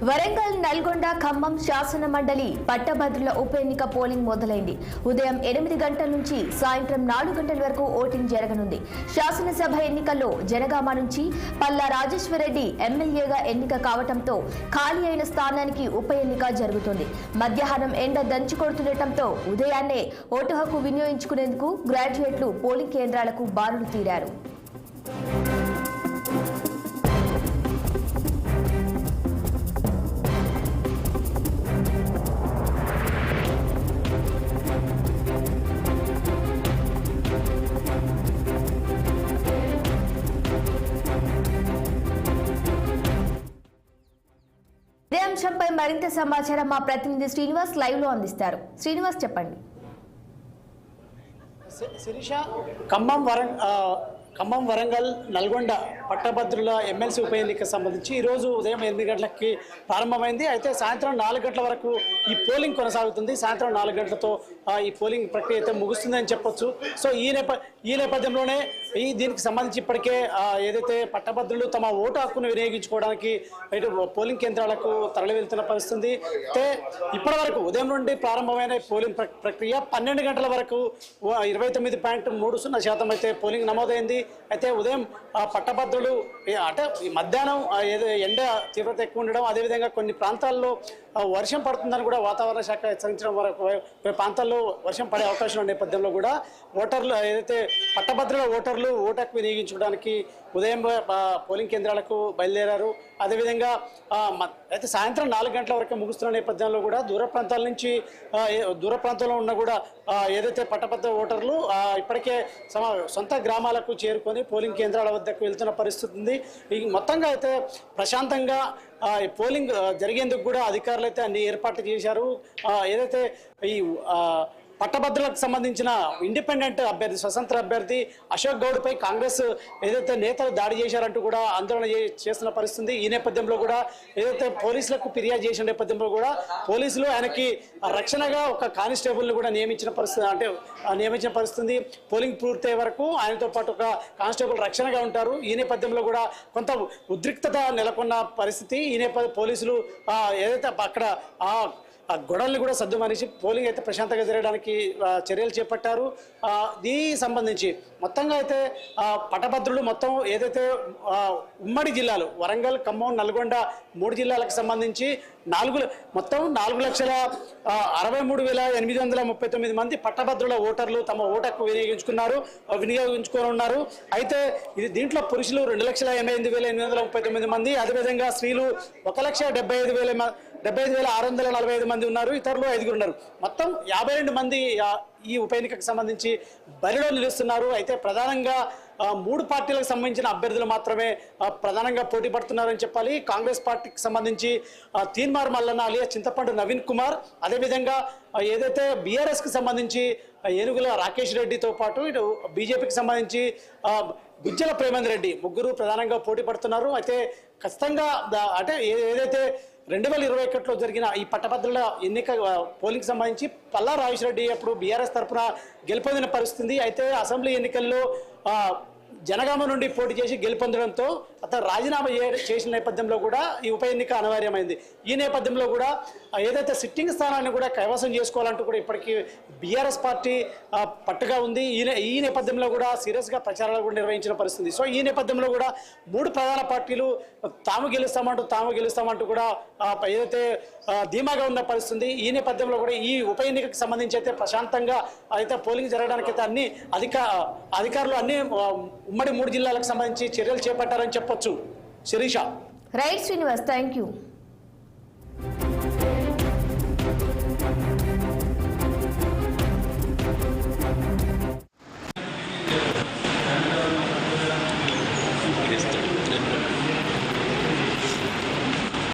వరంగల్, నల్గొండ, ఖమ్మం శాసన మండలి పట్టభద్రుల ఉప ఎన్నిక పోలింగ్ మొదలైంది. ఉదయం 8 గంటల నుంచి సాయంత్రం 4 గంటల వరకు ఓటింగ్ జరగనుంది. శాసనసభ ఎన్నికల్లో జనగామ నుంచి పల్లా రాజేశ్వరరెడ్డి ఎమ్మెల్యేగా ఎన్నిక కావడంతో ఖాళీ అయిన స్థానానికి ఉప ఎన్నిక జరుగుతుంది. మధ్యాహ్నం ఎండ దంచుకొడుతుండటంతో ఉదయాన్నే ఓటు హక్కు వినియోగించుకునేందుకు గ్రాడ్యుయేట్లు పోలింగ్ కేంద్రాలకు బారులు తీరారు. ఇదే అంశంపై మరింత సమాచారం మా ప్రతినిధి శ్రీనివాస్ లైవ్ లో అందిస్తారు. శ్రీనివాస్, చెప్పండి. శిరీష, ఖమ్మం, వరంగల్, నల్గొండ పట్టభద్రుల ఎమ్మెల్సీ ఉప ఎన్నిక సంబంధించి ఈరోజు ఉదయం 8 గంటలకి ప్రారంభమైంది. అయితే సాయంత్రం 4 గంటల వరకు ఈ పోలింగ్ కొనసాగుతుంది. సాయంత్రం 4 గంటలతో ఈ పోలింగ్ ప్రక్రియ అయితే ముగుస్తుందని చెప్పొచ్చు. సో ఈ నేపథ్యంలోనే దీనికి సంబంధించి ఇప్పటికే ఏదైతే పట్టభద్రులు తమ ఓటు హక్కును వినియోగించుకోవడానికి ఇటు పోలింగ్ కేంద్రాలకు తరలి వెళ్తున్న పరిస్థితి. అయితే ఇప్పటి వరకు ఉదయం నుండి ప్రారంభమైన పోలింగ్ ప్రక్రియ 12 గంటల వరకు 29.30% అయితే పోలింగ్ నమోదైంది. అయితే ఉదయం పట్టభద్రులు అంటే మధ్యాహ్నం ఎండ తీవ్రత ఎక్కువ ఉండడం, అదేవిధంగా కొన్ని ప్రాంతాల్లో వర్షం పడుతుందని కూడా వాతావరణ శాఖ హెచ్చరించడం వరకు కొన్ని ప్రాంతాల్లో వర్షం పడే అవకాశం ఉన్న నేపథ్యంలో కూడా ఓటర్లు ఏదైతే పట్టభద్రుల ఓటర్లు ఓటు హక్కు వినియోగించుకోవడానికి ఉదయం పోలింగ్ కేంద్రాలకు బయలుదేరారు. అదేవిధంగా అయితే సాయంత్రం 4 గంటల వరకు ముగుస్తున్న నేపథ్యంలో కూడా దూర ప్రాంతంలో ఉన్న కూడా ఏదైతే పట్టభద్రుల ఓటర్లు ఇప్పటికే సొంత గ్రామాలకు చేరుకొని పోలింగ్ కేంద్రాల వద్దకు వెళ్తున్న పరిస్థితి ఉంది. మొత్తంగా అయితే ప్రశాంతంగా పోలింగ్ జరిగేందుకు కూడా అధికారులు అయితే అన్ని ఏర్పాట్లు చేశారు. ఏదైతే ఈ పట్టభద్రులకు సంబంధించిన ఇండిపెండెంట్ అభ్యర్థి, స్వతంత్ర అభ్యర్థి అశోక్ గౌడ్పై కాంగ్రెస్ ఏదైతే నేతలు దాడి చేశారంటూ కూడా ఆందోళన చేస్తున్న పరిస్థితి. ఈ నేపథ్యంలో కూడా ఏదైతే పోలీసులకు ఫిర్యాదు చేసిన నేపథ్యంలో కూడా పోలీసులు ఆయనకి రక్షణగా ఒక కానిస్టేబుల్ని కూడా నియమించిన పరిస్థితి. పోలింగ్ పూర్తయ్యే వరకు ఆయనతో పాటు ఒక కానిస్టేబుల్ రక్షణగా ఉంటారు. ఈ నేపథ్యంలో కూడా కొంత ఉద్రిక్తత నెలకొన్న పరిస్థితి. ఈ నేపథ్యం పోలీసులు ఏదైతే అక్కడ ఆ గొడవల్ని కూడా సద్దుమనిసి పోలింగ్ అయితే ప్రశాంతంగా జరగడానికి చర్యలు చేపట్టారు. దీనికి సంబంధించి మొత్తంగా అయితే పట్టభద్రులు మొత్తం ఏదైతే ఉమ్మడి జిల్లాలు వరంగల్, ఖమ్మం, నల్గొండ 3 జిల్లాలకు సంబంధించి మొత్తం 4,63,839 మంది పట్టభద్రుల ఓటర్లు తమ ఓటకు వినియోగించుకొని ఉన్నారు. అయితే దీంట్లో పురుషులు 2,88,839 మంది, అదేవిధంగా స్త్రీలు 1,75,645 మంది ఉన్నారు. ఇతరులు 5 ఉన్నారు. మొత్తం 52 మంది ఈ ఉప ఎన్నికకు సంబంధించి బరిలో నిలుస్తున్నారు. అయితే ప్రధానంగా 3 పార్టీలకు సంబంధించిన అభ్యర్థులు మాత్రమే ప్రధానంగా పోటీ పడుతున్నారని చెప్పాలి. కాంగ్రెస్ పార్టీకి సంబంధించి తీన్మార్ మల్లన్న అలియాస్ చింతపండు నవీన్ కుమార్, అదేవిధంగా ఏదైతే బీఆర్ఎస్కి సంబంధించి ఏనుగుల రాకేష్ రెడ్డితో పాటు ఇటు బీజేపీకి సంబంధించి గుజ్జల ప్రేమేందర్ రెడ్డి ముగ్గురు ప్రధానంగా పోటీ పడుతున్నారు. అయితే ఖచ్చితంగా అంటే ఏదైతే 2021లో జరిగిన ఈ పట్టభద్రుల ఎన్నిక పోలింగ్ సంబంధించి పల్లా రాజేశ్వరరెడ్డి అప్పుడు బీఆర్ఎస్ తరఫున గెలుపొందిన పరిస్థితి. అయితే అసెంబ్లీ ఎన్నికల్లో జనగామ నుండి పోటీ చేసి గెలుపొందడంతో అతను రాజీనామా చేసిన నేపథ్యంలో కూడా ఈ ఉప ఎన్నిక అనివార్యమైంది. ఈ నేపథ్యంలో కూడా ఏదైతే సిట్టింగ్ స్థానాన్ని కూడా కైవసం చేసుకోవాలంటూ కూడా ఇప్పటికీ బీఆర్ఎస్ పార్టీ పట్టుగా ఉంది. ఈ నేపథ్యంలో కూడా సీరియస్గా ప్రచారాలు కూడా నిర్వహించిన పరిస్థితి. సో ఈ నేపథ్యంలో కూడా 3 ప్రధాన పార్టీలు తాము గెలుస్తామంటూ కూడా ఏదైతే ధీమాగా ఉన్న పరిస్థితి. ఈ నేపథ్యంలో కూడా ఈ ఉప ఎన్నికకు సంబంధించి అయితే ప్రశాంతంగా అయితే పోలింగ్ జరగడానికి అయితే అన్ని అధికారులు అన్ని ఉమ్మడి 3 జిల్లాలకు సంబంధించి చర్యలు చేపట్టారని చెప్పొచ్చు. Sirisha. Right Srinivas, thank you.